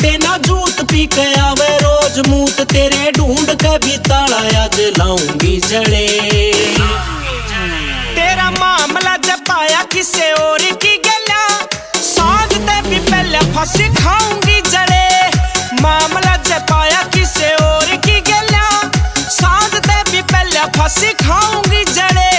काटे ना जूत पी के आवे रोज मूत तेरे ढूंढ के भी ताला आज लाऊंगी जड़े। तेरा मामला जब पाया किसे और की गला साजते भी पहले फांसी खाऊंगी जड़े। मामला जब पाया किसे और की गला साजते भी पहले फांसी खाऊंगी जड़े।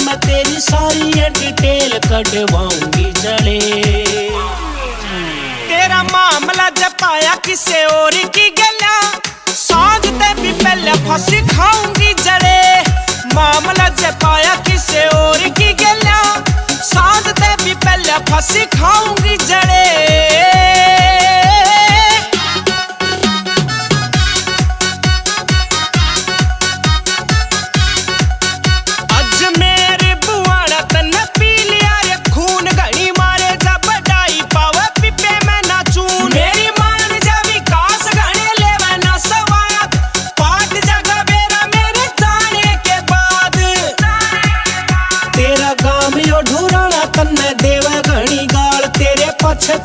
मैं तेरी सारी डिटेल कटवाऊंगी जड़े। तेरा मामला जब पाया किसे और की गला साजते भी पहले फांसी खाऊंगी जड़े। मामला जब पाया किसे और की गला साजते भी पहले फांसी खाऊंगी जड़े।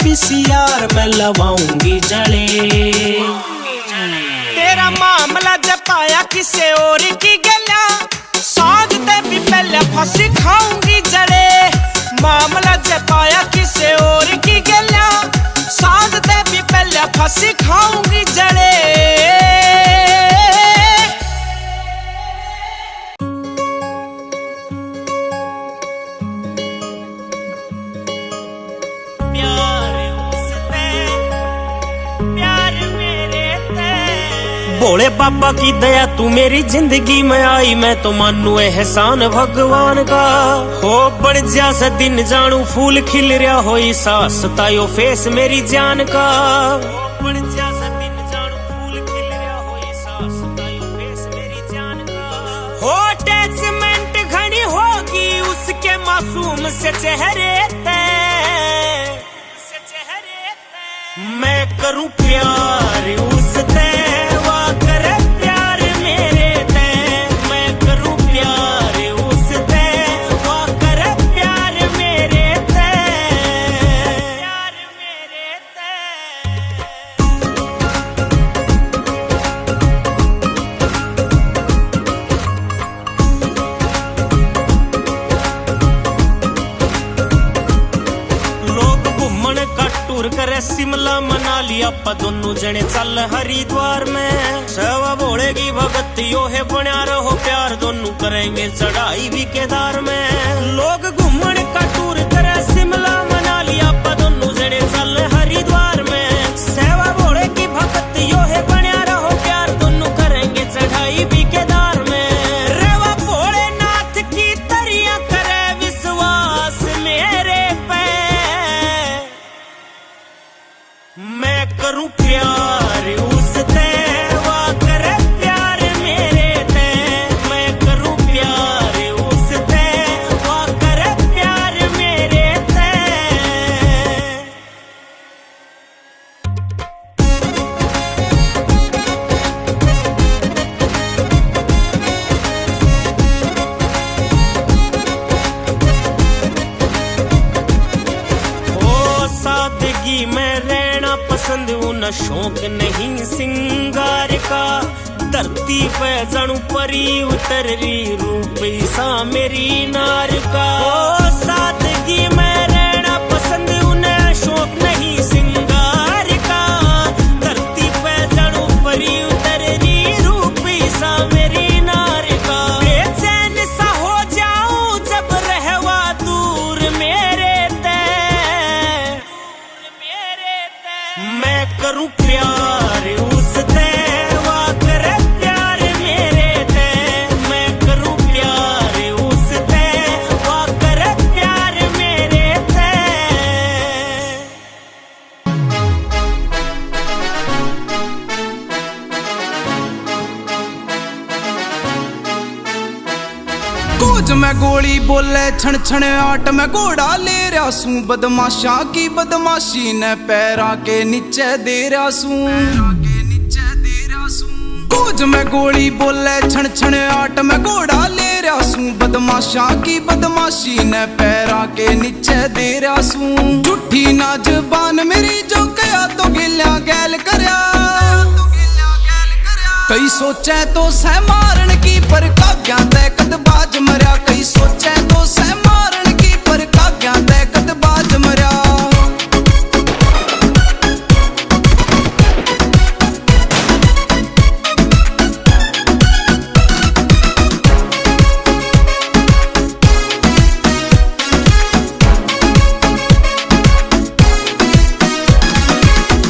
पीसीआर में लवाऊंगी जड़े। तेरा मामला जब पाया किसे और की गला साजते भी पहले फांसी खाऊंगी जड़े। मामला जब पाया किसे और की गला साजते भी पहले फांसी खाऊंगी जड़े। भोले बाबा की दया तू मेरी जिंदगी में आई मैं तो मानू एहसान भगवान का। हो बढ़ जा सा दिन जानू फूल खिल रहा हो सास तायो फेस मेरी जान का। बढ़ जा सा दिन जानू फूल खिल रहा हो सास तायो फेस मेरी जान का। हो अटैचमेंट घनी होगी उसके मासूम से चेहरे पे मैं करूं प्यार उससे शिमला मनाली आपा दोनों जने चल हरिद्वार में। सेवा भोले की भगत यो है बना रहो प्यार दोनों करेंगे चढ़ाई भी केदार में। लोग घूमने का टूर करे शिमला मनाली आपा दोनों जने चल हरिद्वार में। सेवा भोले की भगत यो है बना रहो प्यार दोनों करेंगे चढ़ाई भी केदार में। रेवा भोलेनाथ की तरिया करे विश्वास मेरे पे मैं करूं प्यार उससे वा करे प्यार मेरे ते। मैं करूं प्यार उससे वा करे प्यार मेरे ते। ओ सादगी में रहना पसंद उन्हें शौक नहीं सिंगार का। धरती पे जणू परी उतर रही रूप सा मेरी नार का। ओ सादगी में रहना पसंद उन्हें शौक नहीं सिंगार का। धरती पे जणू परी उतर रही रूप सा मेरी नार का। बेचैन सा हो जाऊं जब रहवा दूर मेरे ते। मैं करूं प्यार उससे वा करे प्यार मेरे ते। मैं करूं गोज में गोली बोले छण छण आट में घोड़ा ले रहा सूं बदमाशा की बदमाशी ने पैरा के नीचे दे रहा सूं गोज में गोली बोले छण छण आट में घोड़ा ले रहा सूं बदमाशा की बदमाशी ने पैरा के नीचे दे रहा सूं झूठी ना जुबान मेरी जो कया तो गिल्या गैल करया कई सोचे तो सह मारण की पर काग्या तै कद बाज मरया कई सोचे तो सह मारण की पर काग्या तै कद बाज मरया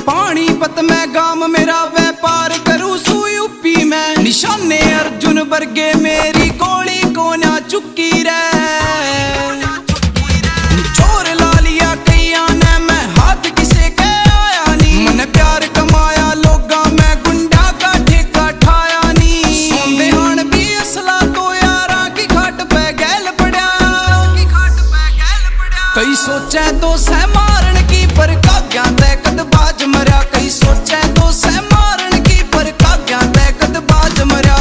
पानीपत में गांव मेरा व्यापार करूं सू यूपी में निशाने अर्जुन वर्गे मेरी गोली कोना चुकी रे चोर ला लिया कैया ने मैं हाथ किसे के आया नी मैंने प्यार कमाया लोगा मैं गुंडा का ठेका ठाया नी सोंदेहान भी असला तो यारा की घाट पे गैल पड़ा कई सोचे तो सह मारण की पर काग्या तै कद बाज मरया कई सोचे तो सह मारण की पर काग्या तै कद बाज मरया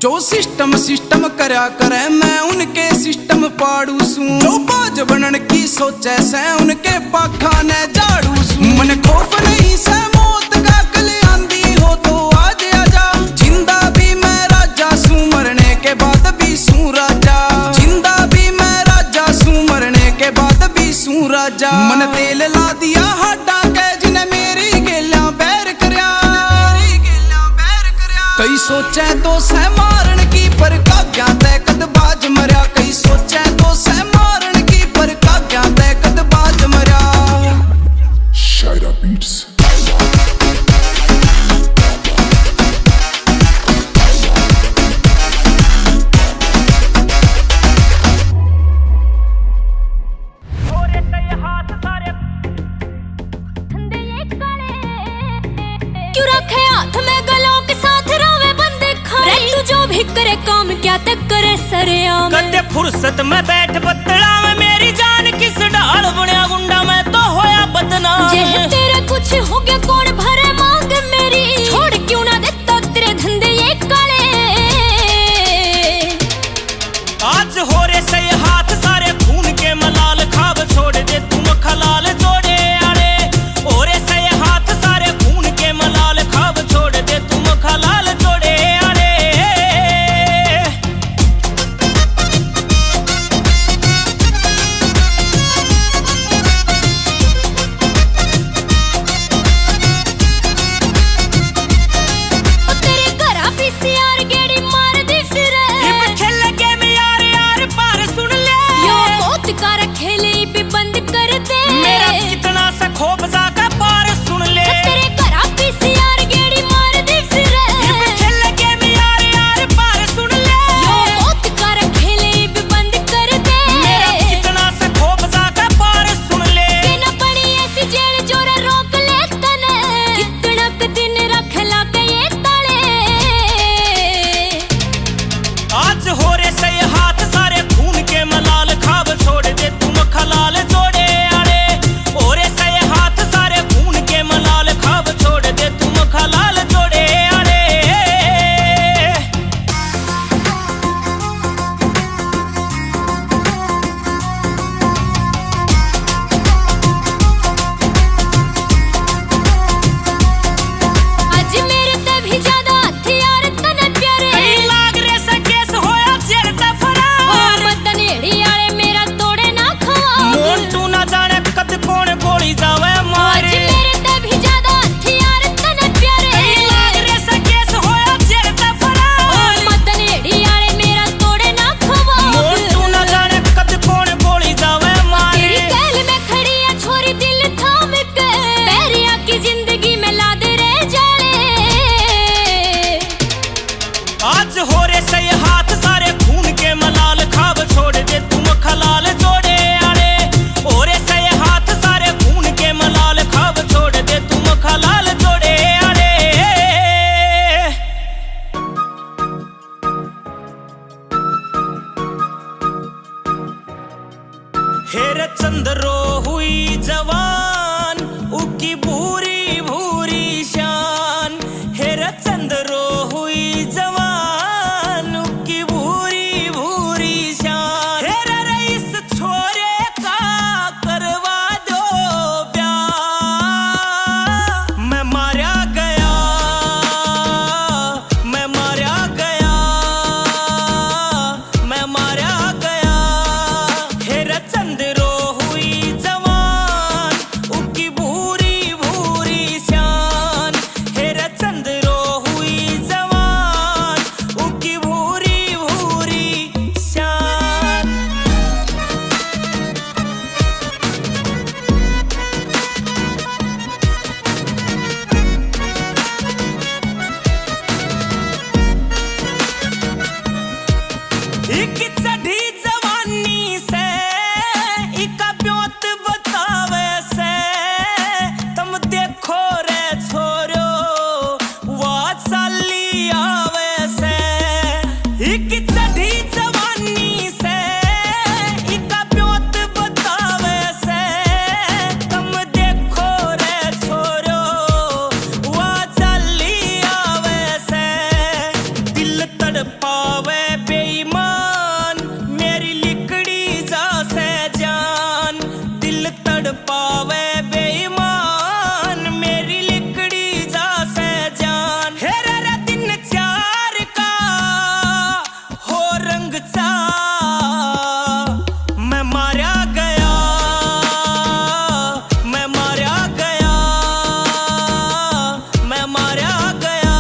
जो सिस्टम करया करे मैं उनके सिस्टम पाड़ू सूं जो बाज बनन की सोचे से उनके पाखा ने झाड़ू सूं मन खौफ नहीं से मौत का कल आंदी हो तो आज आजा जिंदा भी मैं राजा सूं मरने के बाद भी सूं राजा जिंदा भी मैं राजा सूं मरने के बाद भी सूं राजा मन तेल ला दिया हाडा के जिन्हें मेरी गेला बैर करया कई सोचे तो सह मारण की पर काग्या तै कद बाज मरया कई सोचे तो सह मारण की पर काग्या तै कद बाज मरया Shida Beats. क्यों रखे हाथ में गलों के साथ रावे बंदे खाए तू जो भी करे काम क्या तक करे सरेआम कदे फुर्सत में बैठ बतला में मेरी जान किस ढाल बुनिया गुंडा मैं तो होया बदनाम जे तेरे कुछ हो गया कौन भरे मांग मेरी छोड़ क्यों ना देता तेरे धंधे ये काले आज हो रे सही हाथ सारे खून के मलाल खाब छोड़ दे तुम खलाल जोड़े आड़े हो रे सही हाथ सारे खून के मलाल खाब छोड़ दे तुम खलाल जोड़े आड़े आज हो रे सही हाथ सारे खून के मलाल खाब छोड़ दे तुम खलाल जोड़े आड़े हो रे सही हाथ सारे खून के मलाल खाब छोड़ दे तुम खलाल जोड़े आड़े हेर चंद्रो हुई जवान उकी भूरी भूरी शान हेर चंद्रो हुई जवान उकी भूरी भूरी शान हेर रईस छोरे का करवा दो प्यार मैं मारा गया मैं मारा गया मैं मारा गया हेर चंद्रो हुई जवान उकी भूरी भूरी शान हेर चंद्रो हुई जवान उकी भूरी भूरी शान एक चढ़ी जवानी से इका ब्योत बतावे से तुम देखो रे छोरो वा चाली आवे से एक चढ़ी जवानी से इका ब्योत बतावे से तुम देखो रे छोरो वा चाली आवे से दिल तड़पावे बेईमान मेरी लिकड़ी जा से जान दिल तड़पावे बेईमान मेरी लिकड़ी जा से जान हेर रे दिन चार का हो रंग चा मैं मारा गया मैं मारा गया मैं मारा गया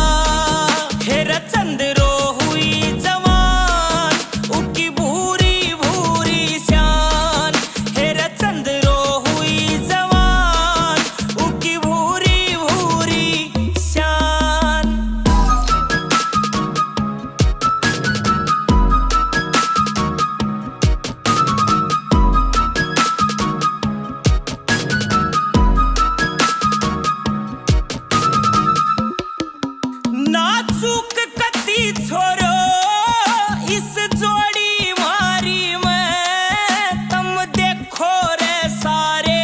हेर चंद्रो हुई जवान उकी भूरी भूरी शान हेर चंद्रो हुई जवान उकी भूरी भूरी शान नाचुक कती छोरो इस जोड़ी मारी में तुम देखो रे सारे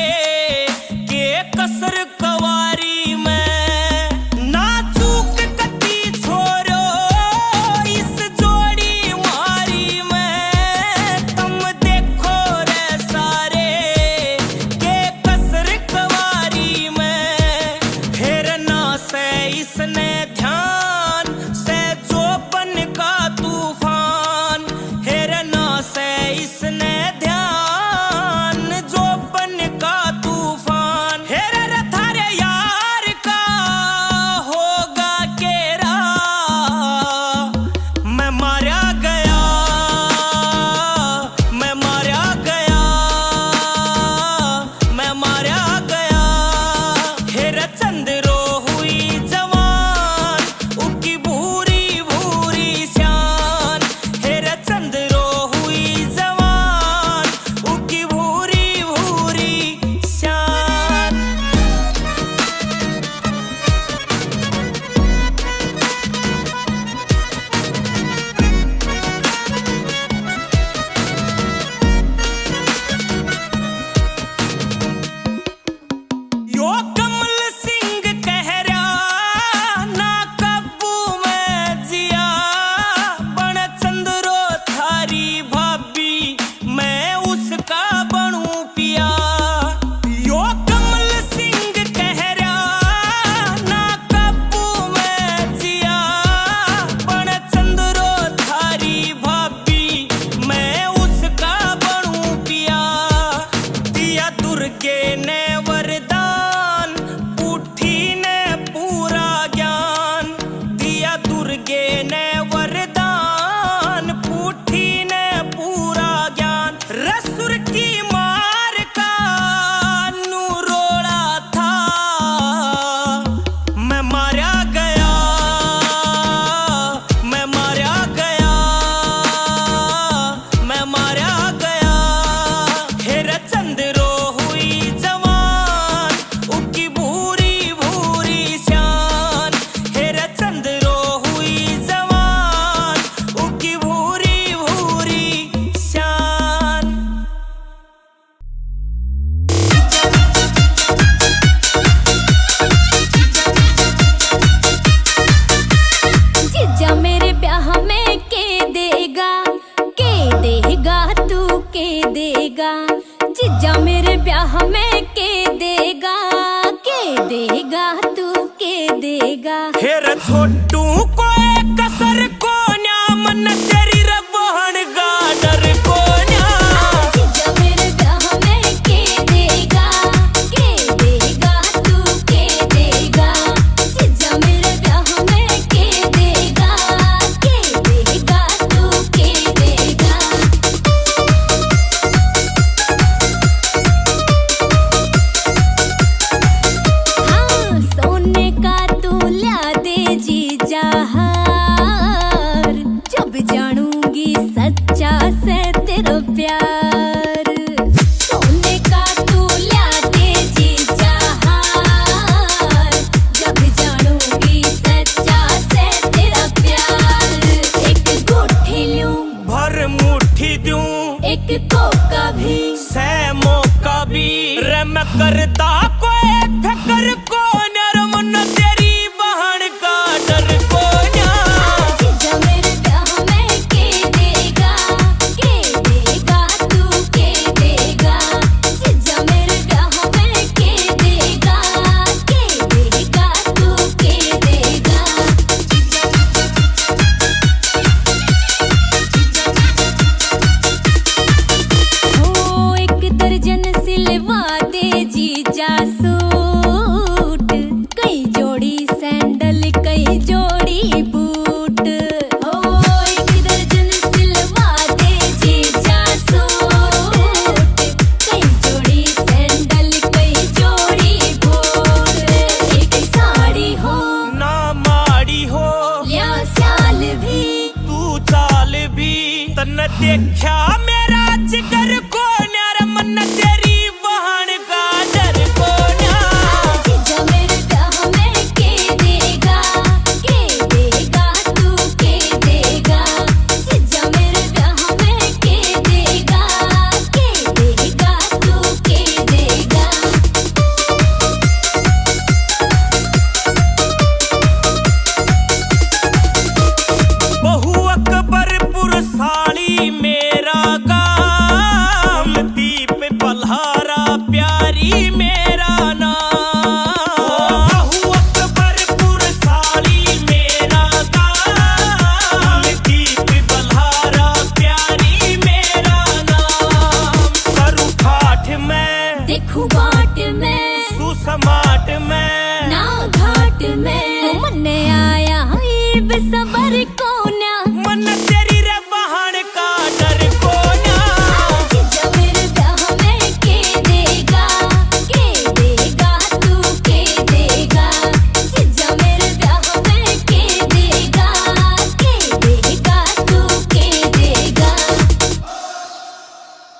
के कसर कवारी में नाचुक कती छोरो इस जोड़ी मारी में तुम देखो रे सारे के कसर कवारी में हेर ना से इसने ध्यान से जोपन का तूफान हेर ना से इसने ध्यान जोपन का तूफान हेर रे थारे यार का होगा केरा मैं मारा गया मैं मारा गया मैं मारा गया हेर चंद्रो हुई जवान देगा। फिर छोटू को एक कसर को न्या मन तेरी रबहन गा डर को न्या। जीजा मेरे ब्याह में के देगा तू के देगा। जीजा मेरे ब्याह में के देगा तू के देगा। हाँ सोने का तू ला दे जीजा हार, जब जानूंगी सच्चा से तेरा प्यार। सोने का तू ला दे जीजा हार, जब जानूंगी सच्चा से तेरा प्यार। एक गुट्ठी लूं भर मुट्ठी दूं एक कोका भी सै मौका भी रे मैं करता कोई फिक्र को नर मन तेरी बहन का डर को न्या। जीजा मेरे ब्याह में के देगा तू के देगा। जीजा मेरे ब्याह में के देगा तू के देगा। ओ एक दर्जन सिलवा दे जीजा सूट, कई जोड़ी सैंडल कई जोड़ी बूट। ओ एक दर्जन सिलवा दे जीजा सूट, कई जोड़ी सैंडल कई जोड़ी बूट। एक साड़ी हो ना माड़ी हो या स्याल भी तू चाल भी तन देखा मेरा जिगर